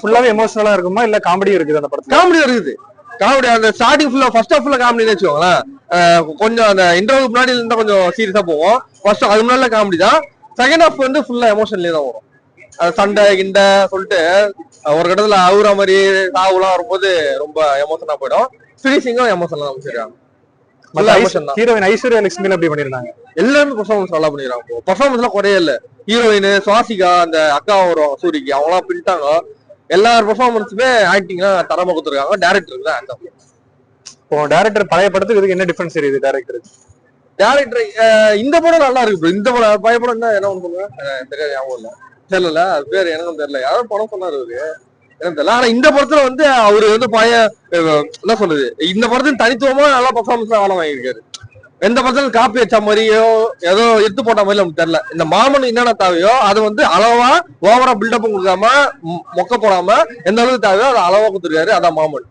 ஃபுல்லாவே எமோஷனலா இருக்குமா இல்ல காமெடி இருக்குது அந்த படத்துல? காமெடி இருக்குது. காமெடி அந்த ஸ்டார்டிங் ஃபுல்லா ஃபர்ஸ்ட் ஹாஃப் ஃபுல்லா காமெடி வச்சுக்கோங்களேன். கொஞ்சம் அந்த இன்டர்வல் முன்னாடி இருந்தா கொஞ்சம் சீரியஸா போவோம். ஃபர்ஸ்ட் அது முன்னாடி காமெடி தான். செகண்ட் ஹாஃப் வந்து ஃபுல்லா எமோஷன்லயே தான் வரும். சண்டை கிண்ட சொல்லிட்டு ஒரு கட்டத்துல அவுற மாதிரி சாவுலாம் வரும்போது ரொம்ப எமோஷனா போயிடும். ஃபினிஷிங்கும் எமோஷனலா தான் முடிச்சிருக்காங்க. ஹீரோயின் ஐஸ்வர்யா லட்சுமி எப்படி பண்ணிருந்தாங்க? எல்லாருமே பெர்ஃபார்மன்ஸ் நல்லா பண்ணிருக்காங்க. பெர்ஃபார்மன்ஸ் எல்லாம் குறைய இல்ல. ஹீரோயின் சுவாசிகா அந்த அக்கா வரும் சூரிக்கு அவங்க எல்லாம் பின்ட்டாங்க. எல்லார் பெர்ஃபார்மன்ஸுமே ஆக்டிங்லாம் தரமா கொடுத்துருக்காங்க. டேரக்டருக்கு தான் அந்த இப்போ டேரக்டர் பழைய படத்துக்கு இதுக்கு என்ன டிஃபரன்ஸ் தெரியுது? டேரக்டர் இந்த படம் நல்லா இருக்கு. இந்த படம் பழைய படம் என்ன ஒண்ணு சொல்லுங்க, தெரியாது, ஞாபகம் இல்ல, தெரியல அது பேர் எனக்கும் தெரியல. யாரும் படம் சொன்னாரு அவரு எனக்கு தெரியல. ஆனா இந்த படத்துல வந்து அவரு வந்து பழைய என்ன சொல்றது, இந்த படத்துல தனித்துவமா நல்லா பெர்ஃபார்மன்ஸ் வேலை வாங்கியிருக்காரு. எந்த படத்துல காப்பி வச்ச மாதிரியோ ஏதோ எடுத்து போட்ட மாதிரி நமக்கு தெரியல. இந்த மாமன் என்னென்ன தேவையோ அது வந்து அளவா ஓவரா பில்டப் கொடுக்காம மொக்க போடாம எந்த அளவுக்கு தேவையோ அதை அளவா கொடுத்துருக்காரு. அதான் மாமன்.